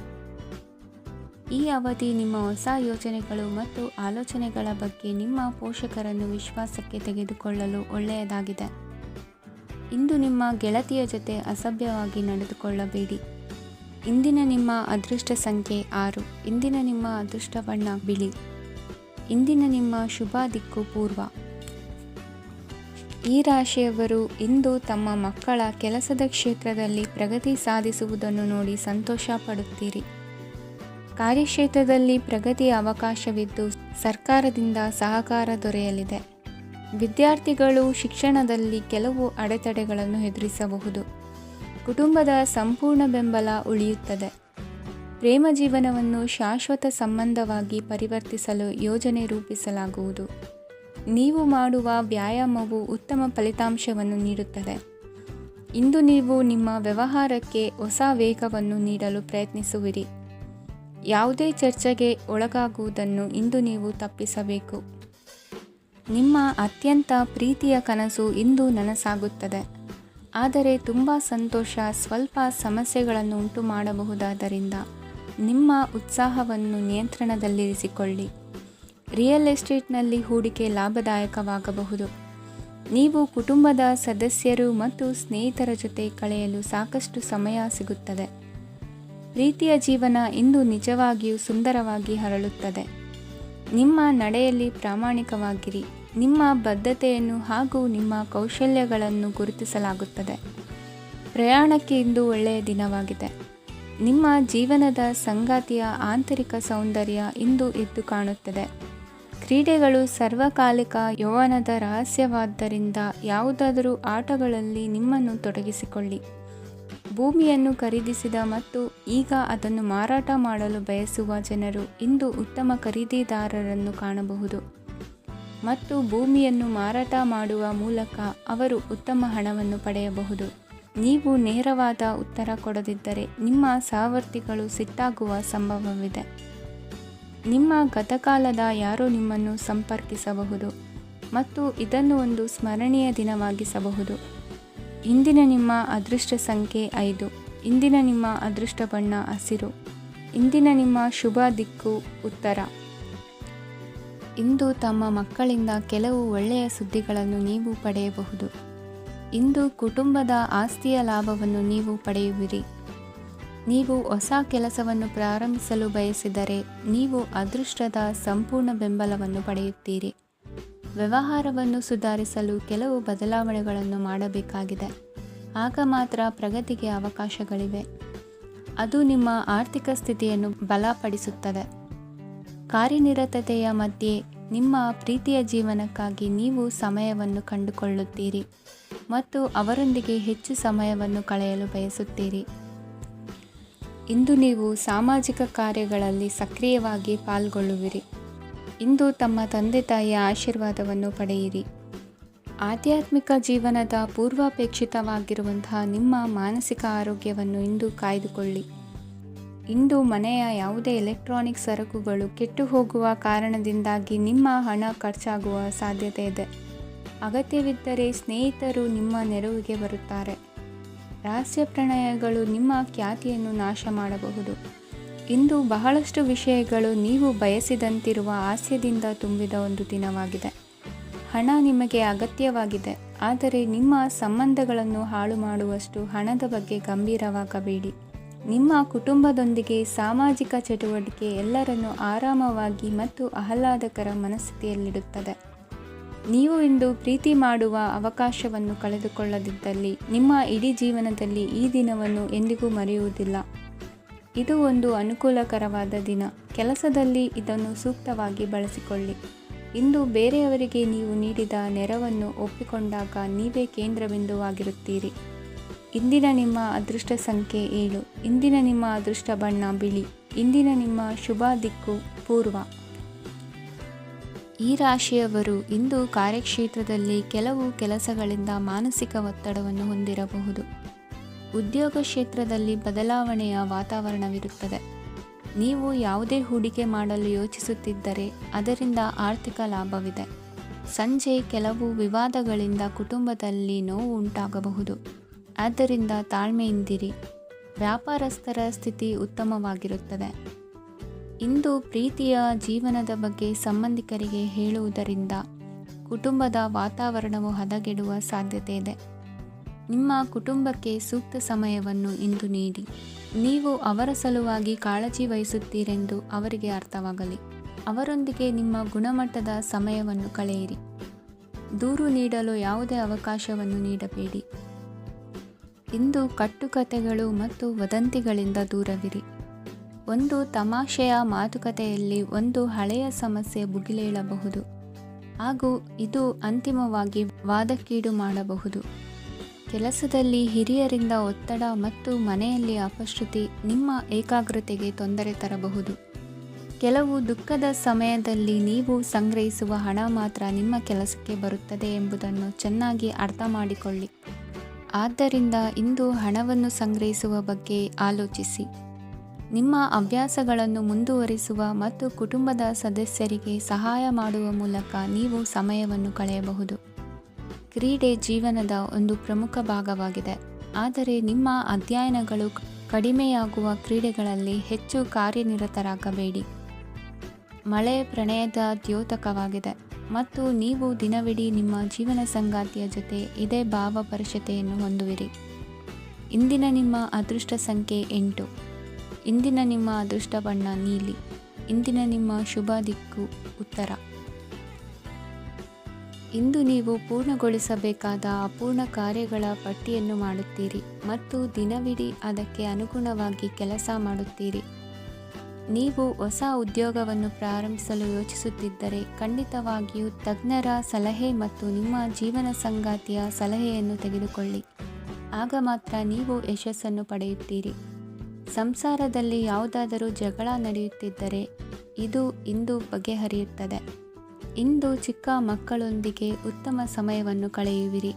ಈ ಅವಧಿ ನಿಮ್ಮ ಹೊಸ ಯೋಜನೆಗಳು ಮತ್ತು ಆಲೋಚನೆಗಳ ಬಗ್ಗೆ ನಿಮ್ಮ ಪೋಷಕರನ್ನು ವಿಶ್ವಾಸಕ್ಕೆ ತೆಗೆದುಕೊಳ್ಳಲು ಒಳ್ಳೆಯದಾಗಿದೆ. ಇಂದು ನಿಮ್ಮ ಗೆಳತಿಯ ಜೊತೆ ಅಸಭ್ಯವಾಗಿ ನಡೆದುಕೊಳ್ಳಬೇಡಿ. ಇಂದಿನ ನಿಮ್ಮ ಅದೃಷ್ಟ ಸಂಖ್ಯೆ 6. ಇಂದಿನ ನಿಮ್ಮ ಅದೃಷ್ಟ ಬಣ್ಣ ಬಿಳಿ. ಇಂದಿನ ನಿಮ್ಮ ಶುಭ ದಿಕ್ಕು ಪೂರ್ವ. ಈ ರಾಶಿಯವರು ಇಂದು ತಮ್ಮ ಮಕ್ಕಳ ಕೆಲಸದ ಕ್ಷೇತ್ರದಲ್ಲಿ ಪ್ರಗತಿ ಸಾಧಿಸುವುದನ್ನು ನೋಡಿ ಸಂತೋಷ ಪಡುತ್ತೀರಿ. ಕಾರ್ಯಕ್ಷೇತ್ರದಲ್ಲಿ ಪ್ರಗತಿಯ ಅವಕಾಶವಿದ್ದು ಸರ್ಕಾರದಿಂದ ಸಹಕಾರ ದೊರೆಯಲಿದೆ. ವಿದ್ಯಾರ್ಥಿಗಳು ಶಿಕ್ಷಣದಲ್ಲಿ ಕೆಲವು ಅಡೆತಡೆಗಳನ್ನು ಎದುರಿಸಬಹುದು. ಕುಟುಂಬದ ಸಂಪೂರ್ಣ ಬೆಂಬಲ ಉಳಿಯುತ್ತದೆ. ಪ್ರೇಮ ಜೀವನವನ್ನು ಶಾಶ್ವತ ಸಂಬಂಧವಾಗಿ ಪರಿವರ್ತಿಸಲು ಯೋಜನೆ ರೂಪಿಸಲಾಗುವುದು. ನೀವು ಮಾಡುವ ವ್ಯಾಯಾಮವು ಉತ್ತಮ ಫಲಿತಾಂಶವನ್ನು ನೀಡುತ್ತದೆ. ಇಂದು ನೀವು ನಿಮ್ಮ ವ್ಯವಹಾರಕ್ಕೆ ಹೊಸ ವೇಗವನ್ನು ನೀಡಲು ಪ್ರಯತ್ನಿಸುವಿರಿ. ಯಾವುದೇ ಚರ್ಚೆಗೆ ಒಳಗಾಗುವುದನ್ನು ಇಂದು ನೀವು ತಪ್ಪಿಸಬೇಕು. ನಿಮ್ಮ ಅತ್ಯಂತ ಪ್ರೀತಿಯ ಕನಸು ಇಂದು ನನಸಾಗುತ್ತದೆ. ಆದರೆ ತುಂಬ ಸಂತೋಷ ಸ್ವಲ್ಪ ಸಮಸ್ಯೆಗಳನ್ನು ಉಂಟು ಮಾಡಬಹುದಾದ್ದರಿಂದ ನಿಮ್ಮ ಉತ್ಸಾಹವನ್ನು ನಿಯಂತ್ರಣದಲ್ಲಿರಿಸಿಕೊಳ್ಳಿ. ರಿಯಲ್ ಎಸ್ಟೇಟ್ನಲ್ಲಿ ಹೂಡಿಕೆ ಲಾಭದಾಯಕವಾಗಬಹುದು. ನೀವು ಕುಟುಂಬದ ಸದಸ್ಯರು ಮತ್ತು ಸ್ನೇಹಿತರ ಜೊತೆ ಕಳೆಯಲು ಸಾಕಷ್ಟು ಸಮಯ ಸಿಗುತ್ತದೆ. ಪ್ರೀತಿಯ ಜೀವನ ಇಂದು ನಿಜವಾಗಿಯೂ ಸುಂದರವಾಗಿ ಹರಳುತ್ತದೆ. ನಿಮ್ಮ ನಡೆಯಲ್ಲಿ ಪ್ರಾಮಾಣಿಕವಾಗಿರಿ. ನಿಮ್ಮ ಬದ್ಧತೆಯನ್ನು ಹಾಗೂ ನಿಮ್ಮ ಕೌಶಲ್ಯಗಳನ್ನು ಗುರುತಿಸಲಾಗುತ್ತದೆ. ಪ್ರಯಾಣಕ್ಕೆ ಇಂದು ಒಳ್ಳೆಯ ದಿನವಾಗಿದೆ. ನಿಮ್ಮ ಜೀವನದ ಸಂಗಾತಿಯ ಆಂತರಿಕ ಸೌಂದರ್ಯ ಇಂದು ಎದ್ದು ಕಾಣುತ್ತದೆ. ಕ್ರೀಡೆಗಳು ಸರ್ವಕಾಲಿಕ ಯೌವನದ ರಹಸ್ಯವಾದ್ದರಿಂದ ಯಾವುದಾದರೂ ಆಟಗಳಲ್ಲಿ ನಿಮ್ಮನ್ನು ತೊಡಗಿಸಿಕೊಳ್ಳಿ. ಭೂಮಿಯನ್ನು ಖರೀದಿಸಿದ ಮತ್ತು ಈಗ ಅದನ್ನು ಮಾರಾಟ ಮಾಡಲು ಬಯಸುವ ಜನರು ಇಂದು ಉತ್ತಮ ಖರೀದಿದಾರರನ್ನು ಕಾಣಬಹುದು ಮತ್ತು ಭೂಮಿಯನ್ನು ಮಾರಾಟ ಮಾಡುವ ಮೂಲಕ ಅವರು ಉತ್ತಮ ಹಣವನ್ನು ಪಡೆಯಬಹುದು. ನೀವು ನೇರವಾದ ಉತ್ತರ ಕೊಡದಿದ್ದರೆ ನಿಮ್ಮ ಸಹವರ್ತಿಗಳು ಸಿಟ್ಟಾಗುವ ಸಂಭವವಿದೆ. ನಿಮ್ಮ ಗತಕಾಲದ ಯಾರೋ ನಿಮ್ಮನ್ನು ಸಂಪರ್ಕಿಸಬಹುದು ಮತ್ತು ಇದನ್ನು ಒಂದು ಸ್ಮರಣೀಯ ದಿನವಾಗಿಸಬಹುದು. ಇಂದಿನ ನಿಮ್ಮ ಅದೃಷ್ಟ ಸಂಖ್ಯೆ 5. ಇಂದಿನ ನಿಮ್ಮ ಅದೃಷ್ಟ ಬಣ್ಣ ಹಸಿರು. ಇಂದಿನ ನಿಮ್ಮ ಶುಭ ದಿಕ್ಕು ಉತ್ತರ. ಇಂದು ತಮ್ಮ ಮಕ್ಕಳಿಂದ ಕೆಲವು ಒಳ್ಳೆಯ ಸುದ್ದಿಗಳನ್ನು ನೀವು ಪಡೆಯಬಹುದು. ಇಂದು ಕುಟುಂಬದ ಆಸ್ತಿಯ ಲಾಭವನ್ನು ನೀವು ಪಡೆಯುವಿರಿ. ನೀವು ಹೊಸ ಕೆಲಸವನ್ನು ಪ್ರಾರಂಭಿಸಲು ಬಯಸಿದರೆ ನೀವು ಅದೃಷ್ಟದ ಸಂಪೂರ್ಣ ಬೆಂಬಲವನ್ನು ಪಡೆಯುತ್ತೀರಿ. ವ್ಯವಹಾರವನ್ನು ಸುಧಾರಿಸಲು ಕೆಲವು ಬದಲಾವಣೆಗಳನ್ನು ಮಾಡಬೇಕಾಗಿದೆ. ಆಗ ಮಾತ್ರ ಪ್ರಗತಿಗೆ ಅವಕಾಶಗಳಿವೆ. ಅದು ನಿಮ್ಮ ಆರ್ಥಿಕ ಸ್ಥಿತಿಯನ್ನು ಬಲಪಡಿಸುತ್ತದೆ. ಕಾರ್ಯನಿರತತೆಯ ಮಧ್ಯೆ ನಿಮ್ಮ ಪ್ರೀತಿಯ ಜೀವನಕ್ಕಾಗಿ ನೀವು ಸಮಯವನ್ನು ಕಂಡುಕೊಳ್ಳುತ್ತೀರಿ ಮತ್ತು ಅವರೊಂದಿಗೆ ಹೆಚ್ಚು ಸಮಯವನ್ನು ಕಳೆಯಲು ಬಯಸುತ್ತೀರಿ. ಇಂದು ನೀವು ಸಾಮಾಜಿಕ ಕಾರ್ಯಗಳಲ್ಲಿ ಸಕ್ರಿಯವಾಗಿ ಪಾಲ್ಗೊಳ್ಳುವಿರಿ. ಇಂದು ತಮ್ಮ ತಂದೆ ತಾಯಿಯ ಆಶೀರ್ವಾದವನ್ನು ಪಡೆಯಿರಿ. ಆಧ್ಯಾತ್ಮಿಕ ಜೀವನದ ಪೂರ್ವಾಪೇಕ್ಷಿತವಾಗಿರುವಂತಹ ನಿಮ್ಮ ಮಾನಸಿಕ ಆರೋಗ್ಯವನ್ನು ಇಂದು ಕಾಯ್ದುಕೊಳ್ಳಿ. ಇಂದು ಮನೆಯ ಯಾವುದೇ ಎಲೆಕ್ಟ್ರಾನಿಕ್ ಸರಕುಗಳು ಕೆಟ್ಟು ಹೋಗುವ ಕಾರಣದಿಂದಾಗಿ ನಿಮ್ಮ ಹಣ ಖರ್ಚಾಗುವ ಸಾಧ್ಯತೆ ಇದೆ. ಅಗತ್ಯವಿದ್ದರೆ ಸ್ನೇಹಿತರು ನಿಮ್ಮ ನೆರವಿಗೆ ಬರುತ್ತಾರೆ. ರಹಸ್ಯ ಪ್ರಣಯಗಳು ನಿಮ್ಮ ಖ್ಯಾತಿಯನ್ನು ನಾಶ ಮಾಡಬಹುದು. ಇಂದು ಬಹಳಷ್ಟು ವಿಷಯಗಳು ನೀವು ಬಯಸಿದಂತಿರುವ ಹಾಸ್ಯದಿಂದ ತುಂಬಿದ ಒಂದು ದಿನವಾಗಿದೆ. ಹಣ ನಿಮಗೆ ಅಗತ್ಯವಾಗಿದೆ, ಆದರೆ ನಿಮ್ಮ ಸಂಬಂಧಗಳನ್ನು ಹಾಳು ಮಾಡುವಷ್ಟು ಹಣದ ಬಗ್ಗೆ ಗಂಭೀರವಾಗಬೇಡಿ. ನಿಮ್ಮ ಕುಟುಂಬದೊಂದಿಗೆ ಸಾಮಾಜಿಕ ಚಟುವಟಿಕೆ ಎಲ್ಲರನ್ನೂ ಆರಾಮವಾಗಿ ಮತ್ತು ಆಹ್ಲಾದಕರ ಮನಸ್ಥಿತಿಯಲ್ಲಿಡುತ್ತದೆ. ನೀವು ಇಂದು ಪ್ರೀತಿ ಮಾಡುವ ಅವಕಾಶವನ್ನು ಕಳೆದುಕೊಳ್ಳದಿದ್ದಲ್ಲಿ ನಿಮ್ಮ ಇಡೀ ಜೀವನದಲ್ಲಿ ಈ ದಿನವನ್ನು ಎಂದಿಗೂ ಮರೆಯುವುದಿಲ್ಲ. ಇದು ಒಂದು ಅನುಕೂಲಕರವಾದ ದಿನ. ಕೆಲಸದಲ್ಲಿ ಇದನ್ನು ಸೂಕ್ತವಾಗಿ ಬಳಸಿಕೊಳ್ಳಿ. ಇಂದು ಬೇರೆಯವರಿಗೆ ನೀವು ನೀಡಿದ ನೆರವನ್ನು ಒಪ್ಪಿಕೊಂಡಾಗ ನೀವೇ ಕೇಂದ್ರಬಿಂದುವಾಗಿರುತ್ತೀರಿ. ಇಂದಿನ ನಿಮ್ಮ ಅದೃಷ್ಟ ಸಂಖ್ಯೆ 7. ಇಂದಿನ ನಿಮ್ಮ ಅದೃಷ್ಟ ಬಣ್ಣ ಬಿಳಿ. ಇಂದಿನ ನಿಮ್ಮ ಶುಭ ದಿಕ್ಕು ಪೂರ್ವ. ಈ ರಾಶಿಯವರು ಇಂದು ಕಾರ್ಯಕ್ಷೇತ್ರದಲ್ಲಿ ಕೆಲವು ಕೆಲಸಗಳಿಂದ ಮಾನಸಿಕ ಒತ್ತಡವನ್ನು ಹೊಂದಿರಬಹುದು. ಉದ್ಯೋಗ ಕ್ಷೇತ್ರದಲ್ಲಿ ಬದಲಾವಣೆಯ ವಾತಾವರಣವಿರುತ್ತದೆ. ನೀವು ಯಾವುದೇ ಹೂಡಿಕೆ ಮಾಡಲು ಯೋಚಿಸುತ್ತಿದ್ದರೆ ಅದರಿಂದ ಆರ್ಥಿಕ ಲಾಭವಿದೆ. ಸಂಜೆ ಕೆಲವು ವಿವಾದಗಳಿಂದ ಕುಟುಂಬದಲ್ಲಿ ನೋವು ಉಂಟಾಗಬಹುದು. ಆದ್ದರಿಂದ ತಾಳ್ಮೆಯಿಂದಿರಿ. ವ್ಯಾಪಾರಸ್ಥರ ಸ್ಥಿತಿ ಉತ್ತಮವಾಗಿರುತ್ತದೆ. ಇಂದು ಪ್ರೀತಿಯ ಜೀವನದ ಬಗ್ಗೆ ಸಂಬಂಧಿಕರಿಗೆ ಹೇಳುವುದರಿಂದ ಕುಟುಂಬದ ವಾತಾವರಣವು ಹದಗೆಡುವ ಸಾಧ್ಯತೆ ಇದೆ. ನಿಮ್ಮ ಕುಟುಂಬಕ್ಕೆ ಸೂಕ್ತ ಸಮಯವನ್ನು ಇಂದು ನೀಡಿ. ನೀವು ಅವರ ಸಲುವಾಗಿ ಕಾಳಜಿ ವಹಿಸುತ್ತೀರೆಂದು ಅವರಿಗೆ ಅರ್ಥವಾಗಲಿ. ಅವರೊಂದಿಗೆ ನಿಮ್ಮ ಗುಣಮಟ್ಟದ ಸಮಯವನ್ನು ಕಳೆಯಿರಿ. ದೂರು ನೀಡಲು ಯಾವುದೇ ಅವಕಾಶವನ್ನು ನೀಡಬೇಡಿ. ಇಂದು ಕಟ್ಟುಕತೆಗಳು ಮತ್ತು ವದಂತಿಗಳಿಂದ ದೂರವಿರಿ. ಒಂದು ತಮಾಷೆಯ ಮಾತುಕತೆಯಲ್ಲಿ ಒಂದು ಹಳೆಯ ಸಮಸ್ಯೆ ಭುಗಿಲೇಳಬಹುದು ಹಾಗೂ ಇದು ಅಂತಿಮವಾಗಿ ವಾದಕ್ಕೀಡು ಮಾಡಬಹುದು. ಕೆಲಸದಲ್ಲಿ ಹಿರಿಯರಿಂದ ಒತ್ತಡ ಮತ್ತು ಮನೆಯಲ್ಲಿ ಅಪಶ್ರುತಿ ನಿಮ್ಮ ಏಕಾಗ್ರತೆಗೆ ತೊಂದರೆ ತರಬಹುದು. ಕೆಲವು ದುಃಖದ ಸಮಯದಲ್ಲಿ ನೀವು ಸಂಗ್ರಹಿಸುವ ಹಣ ಮಾತ್ರ ನಿಮ್ಮ ಕೆಲಸಕ್ಕೆ ಬರುತ್ತದೆ ಎಂಬುದನ್ನು ಚೆನ್ನಾಗಿ ಅರ್ಥ ಮಾಡಿಕೊಳ್ಳಿ. ಆದ್ದರಿಂದ ಇಂದು ಹಣವನ್ನು ಸಂಗ್ರಹಿಸುವ ಬಗ್ಗೆ ಆಲೋಚಿಸಿ. ನಿಮ್ಮ ಹವ್ಯಾಸಗಳನ್ನು ಮುಂದುವರಿಸುವ ಮತ್ತು ಕುಟುಂಬದ ಸದಸ್ಯರಿಗೆ ಸಹಾಯ ಮಾಡುವ ಮೂಲಕ ನೀವು ಸಮಯವನ್ನು ಕಳೆಯಬಹುದು. ಕ್ರೀಡೆ ಜೀವನದ ಒಂದು ಪ್ರಮುಖ ಭಾಗವಾಗಿದೆ, ಆದರೆ ನಿಮ್ಮ ಅಧ್ಯಯನಗಳು ಕಡಿಮೆಯಾಗುವ ಕ್ರೀಡೆಗಳಲ್ಲಿ ಹೆಚ್ಚು ಕಾರ್ಯನಿರತರಾಗಬೇಡಿ. ಮಳೆ ಪ್ರಣಯದ ದ್ಯೋತಕವಾಗಿದೆ ಮತ್ತು ನೀವು ದಿನವಿಡೀ ನಿಮ್ಮ ಜೀವನ ಸಂಗಾತಿಯ ಜೊತೆ ಇದೇ ಭಾವಪರಶತೆಯನ್ನು ಹೊಂದುವಿರಿ. ಇಂದಿನ ನಿಮ್ಮ ಅದೃಷ್ಟ ಸಂಖ್ಯೆ 8. ಇಂದಿನ ನಿಮ್ಮ ಅದೃಷ್ಟ ಬಣ್ಣ ನೀಲಿ. ಇಂದಿನ ನಿಮ್ಮ ಶುಭ ದಿಕ್ಕು ಉತ್ತರ. ಇಂದು ನೀವು ಪೂರ್ಣಗೊಳಿಸಬೇಕಾದ ಅಪೂರ್ಣ ಕಾರ್ಯಗಳ ಪಟ್ಟಿಯನ್ನು ಮಾಡುತ್ತೀರಿ ಮತ್ತು ದಿನವಿಡೀ ಅದಕ್ಕೆ ಅನುಗುಣವಾಗಿ ಕೆಲಸ ಮಾಡುತ್ತೀರಿ. ನೀವು ಹೊಸ ಉದ್ಯೋಗವನ್ನು ಪ್ರಾರಂಭಿಸಲು ಯೋಚಿಸುತ್ತಿದ್ದರೆ ಖಂಡಿತವಾಗಿಯೂ ತಜ್ಞರ ಸಲಹೆ ಮತ್ತು ನಿಮ್ಮ ಜೀವನ ಸಂಗಾತಿಯ ಸಲಹೆಯನ್ನು ತೆಗೆದುಕೊಳ್ಳಿ. ಆಗ ಮಾತ್ರ ನೀವು ಯಶಸ್ಸನ್ನು ಪಡೆಯುತ್ತೀರಿ. ಸಂಸಾರದಲ್ಲಿ ಯಾವುದಾದರೂ ಜಗಳ ನಡೆಯುತ್ತಿದ್ದರೆ ಇದು ಇಂದು ಬಗೆಹರಿಯುತ್ತದೆ. ಇಂದು ಚಿಕ್ಕ ಮಕ್ಕಳೊಂದಿಗೆ ಉತ್ತಮ ಸಮಯವನ್ನು ಕಳೆಯುವಿರಿ.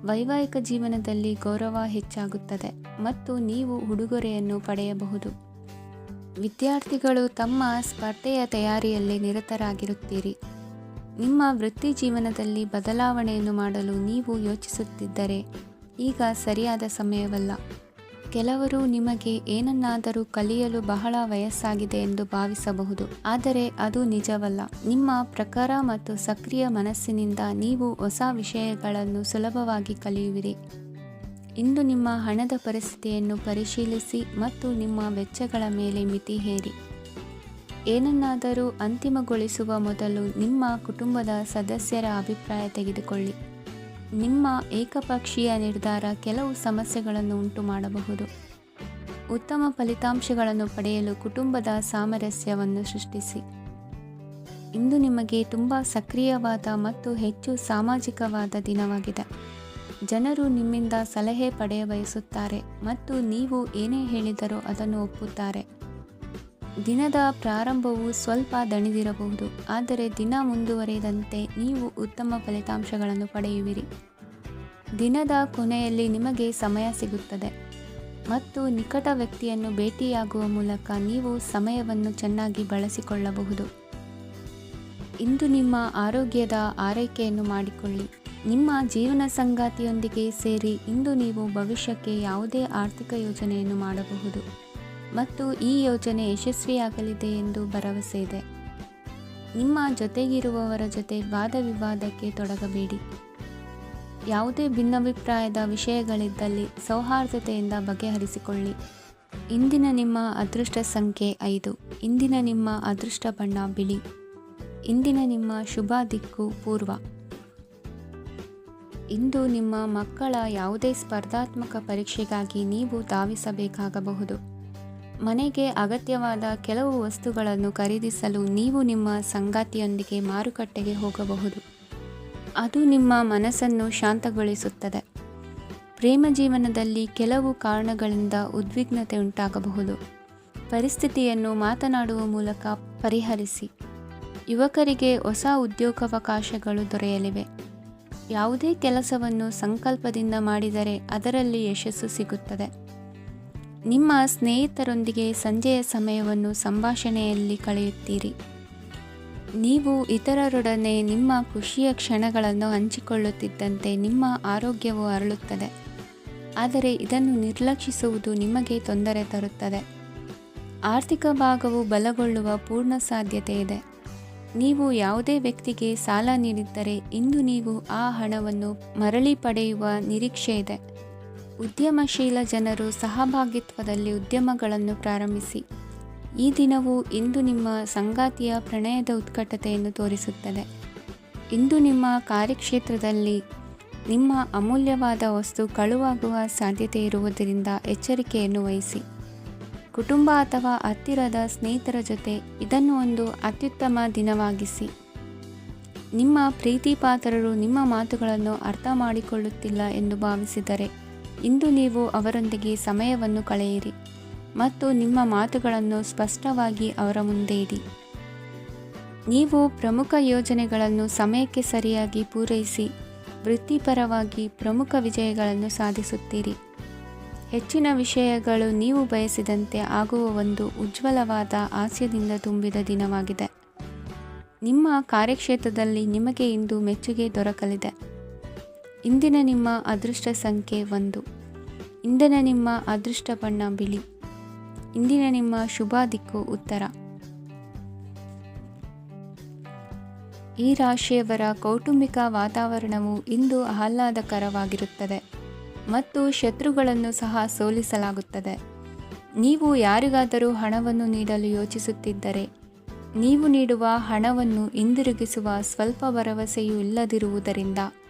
ವೈವಾಹಿಕ ಜೀವನದಲ್ಲಿ ಗೌರವ ಹೆಚ್ಚಾಗುತ್ತದೆ ಮತ್ತು ನೀವು ಉಡುಗೊರೆಯನ್ನು ಪಡೆಯಬಹುದು. ವಿದ್ಯಾರ್ಥಿಗಳು ತಮ್ಮ ಸ್ಪರ್ಧೆಯ ತಯಾರಿಯಲ್ಲಿ ನಿರತರಾಗಿರುತ್ತೀರಿ. ನಿಮ್ಮ ವೃತ್ತಿ ಜೀವನದಲ್ಲಿ ಬದಲಾವಣೆಯನ್ನು ಮಾಡಲು ನೀವು ಯೋಚಿಸುತ್ತಿದ್ದರೆ ಈಗ ಸರಿಯಾದ ಸಮಯವಲ್ಲ. ಕೆಲವರು ನಿಮಗೆ ಏನನ್ನಾದರೂ ಕಲಿಯಲು ಬಹಳ ವಯಸ್ಸಾಗಿದೆ ಎಂದು ಭಾವಿಸಬಹುದು, ಆದರೆ ಅದು ನಿಜವಲ್ಲ. ನಿಮ್ಮ ಪ್ರಖರ ಮತ್ತು ಸಕ್ರಿಯ ಮನಸ್ಸಿನಿಂದ ನೀವು ಹೊಸ ವಿಷಯಗಳನ್ನು ಸುಲಭವಾಗಿ ಕಲಿಯುವಿರಿ. ಇಂದು ನಿಮ್ಮ ಹಣದ ಪರಿಸ್ಥಿತಿಯನ್ನು ಪರಿಶೀಲಿಸಿ ಮತ್ತು ನಿಮ್ಮ ವೆಚ್ಚಗಳ ಮೇಲೆ ಮಿತಿ ಹೇರಿ. ಏನನ್ನಾದರೂ ಅಂತಿಮಗೊಳಿಸುವ ಮೊದಲು ನಿಮ್ಮ ಕುಟುಂಬದ ಸದಸ್ಯರ ಅಭಿಪ್ರಾಯ ತೆಗೆದುಕೊಳ್ಳಿ. ನಿಮ್ಮ ಏಕಪಕ್ಷೀಯ ನಿರ್ಧಾರ ಕೆಲವು ಸಮಸ್ಯೆಗಳನ್ನು ಉಂಟು ಮಾಡಬಹುದು. ಉತ್ತಮ ಫಲಿತಾಂಶಗಳನ್ನು ಪಡೆಯಲು ಕುಟುಂಬದ ಸಾಮರಸ್ಯವನ್ನು ಸೃಷ್ಟಿಸಿ. ಇಂದು ನಿಮಗೆ ತುಂಬ ಸಕ್ರಿಯವಾದ ಮತ್ತು ಹೆಚ್ಚು ಸಾಮಾಜಿಕವಾದ ದಿನವಾಗಿದೆ. ಜನರು ನಿಮ್ಮಿಂದ ಸಲಹೆ ಪಡೆಯ ಬಯಸುತ್ತಾರೆ ಮತ್ತು ನೀವು ಏನೇ ಹೇಳಿದರೂ ಅದನ್ನು ಒಪ್ಪುತ್ತಾರೆ. ದಿನದ ಪ್ರಾರಂಭವು ಸ್ವಲ್ಪ ದಣಿದಿರಬಹುದು, ಆದರೆ ದಿನ ಮುಂದುವರಿದಂತೆ ನೀವು ಉತ್ತಮ ಫಲಿತಾಂಶಗಳನ್ನು ಪಡೆಯುವಿರಿ. ದಿನದ ಕೊನೆಯಲ್ಲಿ ನಿಮಗೆ ಸಮಯ ಸಿಗುತ್ತದೆ ಮತ್ತು ನಿಕಟ ವ್ಯಕ್ತಿಯನ್ನು ಭೇಟಿಯಾಗುವ ಮೂಲಕ ನೀವು ಸಮಯವನ್ನು ಚೆನ್ನಾಗಿ ಬಳಸಿಕೊಳ್ಳಬಹುದು. ಇಂದು ನಿಮ್ಮ ಆರೋಗ್ಯದ ಆರೈಕೆಯನ್ನು ಮಾಡಿಕೊಳ್ಳಿ. ನಿಮ್ಮ ಜೀವನ ಸಂಗಾತಿಯೊಂದಿಗೆ ಸೇರಿ ಇಂದು ನೀವು ಭವಿಷ್ಯಕ್ಕೆ ಯಾವುದೇ ಆರ್ಥಿಕ ಯೋಜನೆಯನ್ನು ಮಾಡಬಹುದು ಮತ್ತು ಈ ಯೋಜನೆ ಯಶಸ್ವಿಯಾಗಲಿದೆ ಎಂದು ಭರವಸೆ ಇದೆ. ನಿಮ್ಮ ಜೊತೆಗಿರುವವರ ಜೊತೆ ವಾದ ವಿವಾದಕ್ಕೆ ತೊಡಗಬೇಡಿ. ಯಾವುದೇ ಭಿನ್ನಾಭಿಪ್ರಾಯದ ವಿಷಯಗಳಿದ್ದಲ್ಲಿ ಸೌಹಾರ್ದತೆಯಿಂದ ಬಗೆಹರಿಸಿಕೊಳ್ಳಿ. ಇಂದಿನ ನಿಮ್ಮ ಅದೃಷ್ಟ ಸಂಖ್ಯೆ 5. ಇಂದಿನ ನಿಮ್ಮ ಅದೃಷ್ಟ ಬಣ್ಣ ಬಿಳಿ. ಇಂದಿನ ನಿಮ್ಮ ಶುಭ ದಿಕ್ಕು ಪೂರ್ವ. ಇಂದು ನಿಮ್ಮ ಮಕ್ಕಳ ಯಾವುದೇ ಸ್ಪರ್ಧಾತ್ಮಕ ಪರೀಕ್ಷೆಗಾಗಿ ನೀವು ಧಾವಿಸಬೇಕಾಗಬಹುದು. ಮನೆಗೆ ಅಗತ್ಯವಾದ ಕೆಲವು ವಸ್ತುಗಳನ್ನು ಖರೀದಿಸಲು ನೀವು ನಿಮ್ಮ ಸಂಗಾತಿಯೊಂದಿಗೆ ಮಾರುಕಟ್ಟೆಗೆ ಹೋಗಬಹುದು. ಅದು ನಿಮ್ಮ ಮನಸ್ಸನ್ನು ಶಾಂತಗೊಳಿಸುತ್ತದೆ. ಪ್ರೇಮ ಜೀವನದಲ್ಲಿ ಕೆಲವು ಕಾರಣಗಳಿಂದ ಉದ್ವಿಗ್ನತೆ ಉಂಟಾಗಬಹುದು. ಪರಿಸ್ಥಿತಿಯನ್ನು ಮಾತನಾಡುವ ಮೂಲಕ ಪರಿಹರಿಸಿ. ಯುವಕರಿಗೆ ಹೊಸ ಉದ್ಯೋಗಾವಕಾಶಗಳು ದೊರೆಯಲಿವೆ. ಯಾವುದೇ ಕೆಲಸವನ್ನು ಸಂಕಲ್ಪದಿಂದ ಮಾಡಿದರೆ ಅದರಲ್ಲಿ ಯಶಸ್ಸು ಸಿಗುತ್ತದೆ. ನಿಮ್ಮ ಸ್ನೇಹಿತರೊಂದಿಗೆ ಸಂಜೆಯ ಸಮಯವನ್ನು ಸಂಭಾಷಣೆಯಲ್ಲಿ ಕಳೆಯುತ್ತೀರಿ. ನೀವು ಇತರರೊಡನೆ ನಿಮ್ಮ ಖುಷಿಯ ಕ್ಷಣಗಳನ್ನು ಹಂಚಿಕೊಳ್ಳುತ್ತಿದ್ದಂತೆ ನಿಮ್ಮ ಆರೋಗ್ಯವು ಅರಳುತ್ತದೆ, ಆದರೆ ಇದನ್ನು ನಿರ್ಲಕ್ಷಿಸುವುದು ನಿಮಗೆ ತೊಂದರೆ ತರುತ್ತದೆ. ಆರ್ಥಿಕ ಭಾಗವು ಬಲಗೊಳ್ಳುವ ಪೂರ್ಣ ಸಾಧ್ಯತೆ ಇದೆ. ನೀವು ಯಾವುದೇ ವ್ಯಕ್ತಿಗೆ ಸಾಲ ನೀಡಿದ್ದರೆ ಇಂದು ನೀವು ಆ ಹಣವನ್ನು ಮರಳಿ ಪಡೆಯುವ ನಿರೀಕ್ಷೆ ಇದೆ. ಉದ್ಯಮಶೀಲ ಜನರು ಸಹಭಾಗಿತ್ವದಲ್ಲಿ ಉದ್ಯಮಗಳನ್ನು ಪ್ರಾರಂಭಿಸಿ. ಈ ದಿನವು ಇಂದು ನಿಮ್ಮ ಸಂಗಾತಿಯ ಪ್ರಣಯದ ಉತ್ಕಟತೆಯನ್ನು ತೋರಿಸುತ್ತದೆ. ಇಂದು ನಿಮ್ಮ ಕಾರ್ಯಕ್ಷೇತ್ರದಲ್ಲಿ ನಿಮ್ಮ ಅಮೂಲ್ಯವಾದ ವಸ್ತು ಕಳುವಾಗುವ ಸಾಧ್ಯತೆ ಇರುವುದರಿಂದ ಎಚ್ಚರಿಕೆಯನ್ನು ವಹಿಸಿ. ಕುಟುಂಬ ಅಥವಾ ಹತ್ತಿರದ ಸ್ನೇಹಿತರ ಜೊತೆ ಇದನ್ನು ಒಂದು ಅತ್ಯುತ್ತಮ ದಿನವಾಗಿಸಿ. ನಿಮ್ಮ ಪ್ರೀತಿಪಾತ್ರರು ನಿಮ್ಮ ಮಾತುಗಳನ್ನು ಅರ್ಥ ಮಾಡಿಕೊಳ್ಳುತ್ತಿಲ್ಲ ಎಂದು ಭಾವಿಸಿದರೆ ಇಂದು ನೀವು ಅವರೊಂದಿಗೆ ಸಮಯವನ್ನು ಕಳೆಯಿರಿ ಮತ್ತು ನಿಮ್ಮ ಮಾತುಗಳನ್ನು ಸ್ಪಷ್ಟವಾಗಿ ಅವರ ಮುಂದೆ ಇಡಿ. ನೀವು ಪ್ರಮುಖ ಯೋಜನೆಗಳನ್ನು ಸಮಯಕ್ಕೆ ಸರಿಯಾಗಿ ಪೂರೈಸಿ ವೃತ್ತಿಪರವಾಗಿ ಪ್ರಮುಖ ವಿಜಯಗಳನ್ನು ಸಾಧಿಸುತ್ತೀರಿ. ಹೆಚ್ಚಿನ ವಿಷಯಗಳು ನೀವು ಬಯಸಿದಂತೆ ಆಗುವ ಒಂದು ಉಜ್ವಲವಾದ ಹಾಸ್ಯದಿಂದ ತುಂಬಿದ ದಿನವಾಗಿದೆ. ನಿಮ್ಮ ಕಾರ್ಯಕ್ಷೇತ್ರದಲ್ಲಿ ನಿಮಗೆ ಇಂದು ಮೆಚ್ಚುಗೆ ದೊರಕಲಿದೆ. ಇಂದಿನ ನಿಮ್ಮ ಅದೃಷ್ಟ ಸಂಖ್ಯೆ 1. ಇಂದಿನ ನಿಮ್ಮ ಅದೃಷ್ಟ ಬಣ್ಣ ಬಿಳಿ. ಇಂದಿನ ನಿಮ್ಮ ಶುಭ ದಿಕ್ಕು ಉತ್ತರ. ಈ ರಾಶಿಯವರ ಕೌಟುಂಬಿಕ ವಾತಾವರಣವು ಇಂದು ಆಹ್ಲಾದಕರವಾಗಿರುತ್ತದೆ ಮತ್ತು ಶತ್ರುಗಳನ್ನು ಸಹ ಸೋಲಿಸಲಾಗುತ್ತದೆ. ನೀವು ಯಾರಿಗಾದರೂ ಹಣವನ್ನು ನೀಡಲು ಯೋಚಿಸುತ್ತಿದ್ದರೆ ನೀವು ನೀಡುವ ಹಣವನ್ನು ಹಿಂದಿರುಗಿಸುವ ಸ್ವಲ್ಪ ಭರವಸೆಯೂ ಇಲ್ಲದಿರುವುದರಿಂದ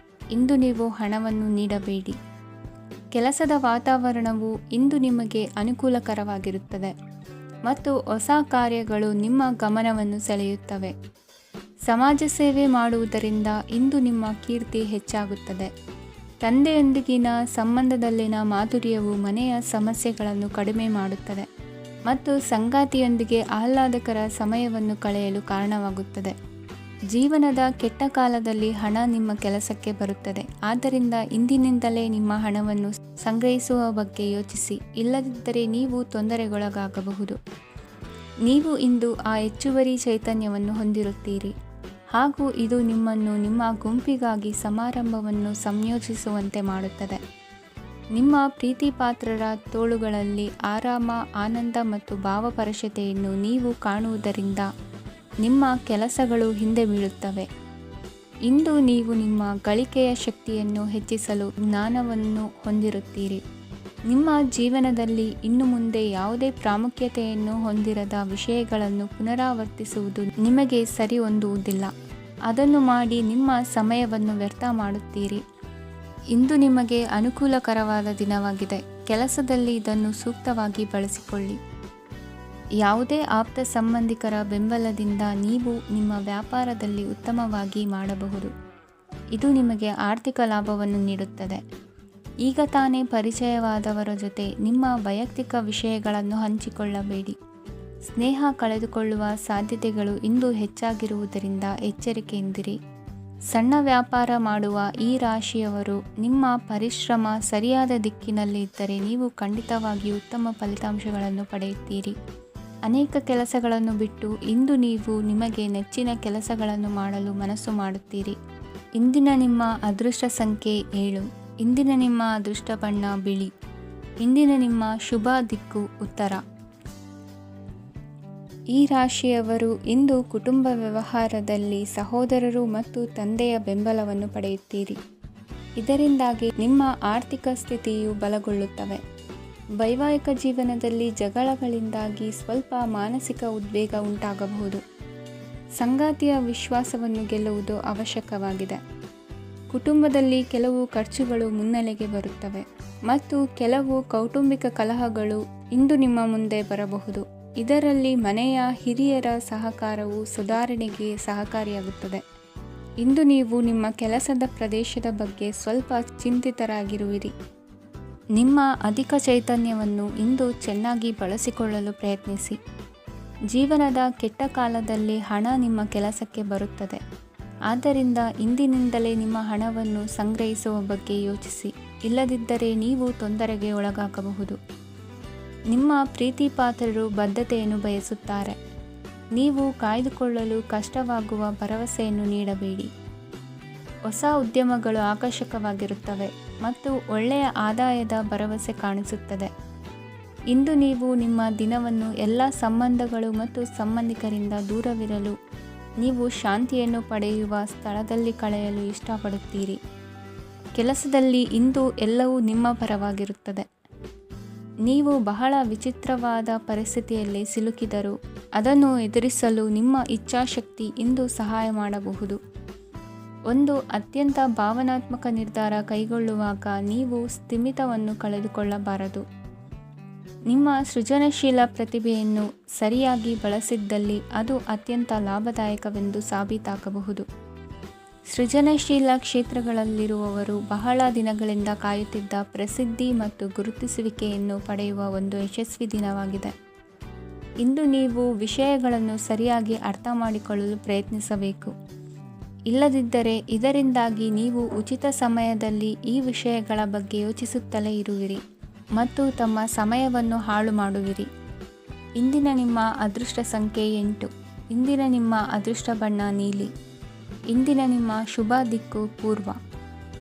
ಇಂದು ನೀವು ಹಣವನ್ನು ನೀಡಬೇಡಿ. ಕೆಲಸದ ವಾತಾವರಣವು ಇಂದು ನಿಮಗೆ ಅನುಕೂಲಕರವಾಗಿರುತ್ತದೆ ಮತ್ತು ಹೊಸ ಕಾರ್ಯಗಳು ನಿಮ್ಮ ಗಮನವನ್ನು ಸೆಳೆಯುತ್ತವೆ. ಸಮಾಜ ಸೇವೆ ಮಾಡುವುದರಿಂದ ಇಂದು ನಿಮ್ಮ ಕೀರ್ತಿ ಹೆಚ್ಚಾಗುತ್ತದೆ. ತಂದೆಯೊಂದಿಗಿನ ಸಂಬಂಧದಲ್ಲಿನ ಮಾಧುರ್ಯವು ಮನೆಯ ಸಮಸ್ಯೆಗಳನ್ನು ಕಡಿಮೆ ಮಾಡುತ್ತದೆ ಮತ್ತು ಸಂಗಾತಿಯೊಂದಿಗೆ ಆಹ್ಲಾದಕರ ಸಮಯವನ್ನು ಕಳೆಯಲು ಕಾರಣವಾಗುತ್ತದೆ. ಜೀವನದ ಕೆಟ್ಟ ಕಾಲದಲ್ಲಿ ಹಣ ನಿಮ್ಮ ಕೆಲಸಕ್ಕೆ ಬರುತ್ತದೆ. ಆದ್ದರಿಂದ ಇಂದಿನಿಂದಲೇ ನಿಮ್ಮ ಹಣವನ್ನು ಸಂಗ್ರಹಿಸುವ ಬಗ್ಗೆ ಯೋಚಿಸಿ, ಇಲ್ಲದಿದ್ದರೆ ನೀವು ತೊಂದರೆಗೊಳಗಾಗಬಹುದು. ನೀವು ಇಂದು ಆ ಹೆಚ್ಚುವರಿ ಚೈತನ್ಯವನ್ನು ಹೊಂದಿರುತ್ತೀರಿ ಹಾಗೂ ಇದು ನಿಮ್ಮನ್ನು ನಿಮ್ಮ ಗುಂಪಿಗಾಗಿ ಸಮಾರಂಭವನ್ನು ಸಂಯೋಜಿಸುವಂತೆ ಮಾಡುತ್ತದೆ. ನಿಮ್ಮ ಪ್ರೀತಿಪಾತ್ರರ ತೋಳುಗಳಲ್ಲಿ ಆರಾಮ, ಆನಂದ ಮತ್ತು ಭಾವಪರಶತೆಯನ್ನು ನೀವು ಕಾಣುವುದರಿಂದ ನಿಮ್ಮ ಕೆಲಸಗಳು ಹಿಂದೆ ಬೀಳುತ್ತವೆ. ಇಂದು ನೀವು ನಿಮ್ಮ ಗಳಿಕೆಯ ಶಕ್ತಿಯನ್ನು ಹೆಚ್ಚಿಸಲು ಜ್ಞಾನವನ್ನು ಹೊಂದಿರುತ್ತೀರಿ. ನಿಮ್ಮ ಜೀವನದಲ್ಲಿ ಇನ್ನು ಮುಂದೆ ಯಾವುದೇ ಪ್ರಾಮುಖ್ಯತೆಯನ್ನು ಹೊಂದಿರದ ವಿಷಯಗಳನ್ನು ಪುನರಾವರ್ತಿಸುವುದು ನಿಮಗೆ ಸರಿ ಹೊಂದುವುದಿಲ್ಲ. ಅದನ್ನು ಮಾಡಿ ನಿಮ್ಮ ಸಮಯವನ್ನು ವ್ಯರ್ಥ ಮಾಡುತ್ತೀರಿ. ಇಂದು ನಿಮಗೆ ಅನುಕೂಲಕರವಾದ ದಿನವಾಗಿದೆ. ಕೆಲಸದಲ್ಲಿ ಇದನ್ನು ಸೂಕ್ತವಾಗಿ ಬಳಸಿಕೊಳ್ಳಿ. ಯಾವುದೇ ಆಪ್ತ ಸಂಬಂಧಿಕರ ಬೆಂಬಲದಿಂದ ನೀವು ನಿಮ್ಮ ವ್ಯಾಪಾರದಲ್ಲಿ ಉತ್ತಮವಾಗಿ ಮಾಡಬಹುದು. ಇದು ನಿಮಗೆ ಆರ್ಥಿಕ ಲಾಭವನ್ನು ನೀಡುತ್ತದೆ. ಈಗ ತಾನೇ ಪರಿಚಯವಾದವರ ಜೊತೆ ನಿಮ್ಮ ವೈಯಕ್ತಿಕ ವಿಷಯಗಳನ್ನು ಹಂಚಿಕೊಳ್ಳಬೇಡಿ. ಸ್ನೇಹ ಕಳೆದುಕೊಳ್ಳುವ ಸಾಧ್ಯತೆಗಳು ಇಂದು ಹೆಚ್ಚಾಗಿರುವುದರಿಂದ ಎಚ್ಚರಿಕೆಯಿಂದಿರಿ. ಸಣ್ಣ ವ್ಯಾಪಾರ ಮಾಡುವ ಈ ರಾಶಿಯವರು ನಿಮ್ಮ ಪರಿಶ್ರಮ ಸರಿಯಾದ ದಿಕ್ಕಿನಲ್ಲಿ ಇದ್ದರೆ ನೀವು ಖಂಡಿತವಾಗಿಯೂ ಉತ್ತಮ ಫಲಿತಾಂಶಗಳನ್ನು ಪಡೆಯುತ್ತೀರಿ. ಅನೇಕ ಕೆಲಸಗಳನ್ನು ಬಿಟ್ಟು ಇಂದು ನೀವು ನಿಮಗೆ ನೆಚ್ಚಿನ ಕೆಲಸಗಳನ್ನು ಮಾಡಲು ಮನಸ್ಸು ಮಾಡುತ್ತೀರಿ. ಇಂದಿನ ನಿಮ್ಮ ಅದೃಷ್ಟ ಸಂಖ್ಯೆ 7. ಇಂದಿನ ನಿಮ್ಮ ಅದೃಷ್ಟ ಬಣ್ಣ ಬಿಳಿ. ಇಂದಿನ ನಿಮ್ಮ ಶುಭ ದಿಕ್ಕು ಉತ್ತರ. ಈ ರಾಶಿಯವರು ಇಂದು ಕುಟುಂಬ ವ್ಯವಹಾರದಲ್ಲಿ ಸಹೋದರರು ಮತ್ತು ತಂದೆಯ ಬೆಂಬಲವನ್ನು ಪಡೆಯುತ್ತೀರಿ. ಇದರಿಂದಾಗಿ ನಿಮ್ಮ ಆರ್ಥಿಕ ಸ್ಥಿತಿಯು ಬಲಗೊಳ್ಳುತ್ತವೆ. ವೈವಾಹಿಕ ಜೀವನದಲ್ಲಿ ಜಗಳಗಳಿಂದಾಗಿ ಸ್ವಲ್ಪ ಮಾನಸಿಕ ಉದ್ವೇಗ ಉಂಟಾಗಬಹುದು. ಸಂಗಾತಿಯ ವಿಶ್ವಾಸವನ್ನು ಗೆಲ್ಲುವುದು ಅವಶ್ಯಕವಾಗಿದೆ. ಕುಟುಂಬದಲ್ಲಿ ಕೆಲವು ಖರ್ಚುಗಳು ಮುನ್ನೆಲೆಗೆ ಬರುತ್ತವೆ ಮತ್ತು ಕೆಲವು ಕೌಟುಂಬಿಕ ಕಲಹಗಳು ಇಂದು ನಿಮ್ಮ ಮುಂದೆ ಬರಬಹುದು. ಇದರಲ್ಲಿ ಮನೆಯ ಹಿರಿಯರ ಸಹಕಾರವು ಸುಧಾರಣೆಗೆ ಸಹಕಾರಿಯಾಗುತ್ತದೆ. ಇಂದು ನೀವು ನಿಮ್ಮ ಕೆಲಸದ ಪ್ರದೇಶದ ಬಗ್ಗೆ ಸ್ವಲ್ಪ ಚಿಂತಿತರಾಗಿರುವಿರಿ. ನಿಮ್ಮ ಅಧಿಕ ಚೈತನ್ಯವನ್ನು ಇಂದು ಚೆನ್ನಾಗಿ ಬಳಸಿಕೊಳ್ಳಲು ಪ್ರಯತ್ನಿಸಿ. ಜೀವನದ ಕೆಟ್ಟ ಕಾಲದಲ್ಲಿ ಹಣ ನಿಮ್ಮ ಕೆಲಸಕ್ಕೆ ಬರುತ್ತದೆ. ಆದ್ದರಿಂದ ಇಂದಿನಿಂದಲೇ ನಿಮ್ಮ ಹಣವನ್ನು ಸಂಗ್ರಹಿಸುವ ಬಗ್ಗೆ ಯೋಚಿಸಿ, ಇಲ್ಲದಿದ್ದರೆ ನೀವು ತೊಂದರೆಗೆ ಒಳಗಾಗಬಹುದು. ನಿಮ್ಮ ಪ್ರೀತಿಪಾತ್ರರು ಬದ್ಧತೆಯನ್ನು ಬಯಸುತ್ತಾರೆ. ನೀವು ಕಾಯ್ದುಕೊಳ್ಳಲು ಕಷ್ಟವಾಗುವ ಭರವಸೆಯನ್ನು ನೀಡಬೇಡಿ. ಹೊಸ ಉದ್ಯಮಗಳು ಆಕರ್ಷಕವಾಗಿರುತ್ತವೆ ಮತ್ತು ಒಳ್ಳೆಯ ಆದಾಯದ ಭರವಸೆ ಕಾಣಿಸುತ್ತದೆ. ಇಂದು ನೀವು ನಿಮ್ಮ ದಿನವನ್ನು ಎಲ್ಲ ಸಂಬಂಧಗಳು ಮತ್ತು ಸಂಬಂಧಿಕರಿಂದ ದೂರವಿರಲು ನೀವು ಶಾಂತಿಯನ್ನು ಪಡೆಯುವ ಸ್ಥಳದಲ್ಲಿ ಕಳೆಯಲು ಇಷ್ಟಪಡುತ್ತೀರಿ. ಕೆಲಸದಲ್ಲಿ ಇಂದು ಎಲ್ಲವೂ ನಿಮ್ಮ ಪರವಾಗಿರುತ್ತದೆ. ನೀವು ಬಹಳ ವಿಚಿತ್ರವಾದ ಪರಿಸ್ಥಿತಿಯಲ್ಲಿ ಸಿಲುಕಿದರೂ ಅದನ್ನು ಎದುರಿಸಲು ನಿಮ್ಮ ಇಚ್ಛಾಶಕ್ತಿ ಇಂದು ಸಹಾಯ ಮಾಡಬಹುದು. ಒಂದು ಅತ್ಯಂತ ಭಾವನಾತ್ಮಕ ನಿರ್ಧಾರ ಕೈಗೊಳ್ಳುವಾಗ ನೀವು ಸ್ಥಿಮಿತವನ್ನು ಕಳೆದುಕೊಳ್ಳಬಾರದು. ನಿಮ್ಮ ಸೃಜನಶೀಲ ಪ್ರತಿಭೆಯನ್ನು ಸರಿಯಾಗಿ ಬಳಸಿದ್ದಲ್ಲಿ ಅದು ಅತ್ಯಂತ ಲಾಭದಾಯಕವೆಂದು ಸಾಬೀತಾಗಬಹುದು. ಸೃಜನಶೀಲ ಕ್ಷೇತ್ರಗಳಲ್ಲಿರುವವರು ಬಹಳ ದಿನಗಳಿಂದ ಕಾಯುತ್ತಿದ್ದ ಪ್ರಸಿದ್ಧಿ ಮತ್ತು ಗುರುತಿಸುವಿಕೆಯನ್ನು ಪಡೆಯುವ ಒಂದು ಯಶಸ್ವಿ ದಿನವಾಗಿದೆ. ಇಂದು ನೀವು ವಿಷಯಗಳನ್ನು ಸರಿಯಾಗಿ ಅರ್ಥ ಮಾಡಿಕೊಳ್ಳಲು ಪ್ರಯತ್ನಿಸಬೇಕು. ಇಲ್ಲದಿದ್ದರೆ ಇದರಿಂದಾಗಿ ನೀವು ಉಚಿತ ಸಮಯದಲ್ಲಿ ಈ ವಿಷಯಗಳ ಬಗ್ಗೆ ಯೋಚಿಸುತ್ತಲೇ ಇರುವಿರಿ ಮತ್ತು ತಮ್ಮ ಸಮಯವನ್ನು ಹಾಳು ಮಾಡುವಿರಿ. ಇಂದಿನ ನಿಮ್ಮ ಅದೃಷ್ಟ ಸಂಖ್ಯೆ 8. ಇಂದಿನ ನಿಮ್ಮ ಅದೃಷ್ಟ ಬಣ್ಣ ನೀಲಿ. ಇಂದಿನ ನಿಮ್ಮ ಶುಭ ದಿಕ್ಕು ಪೂರ್ವ.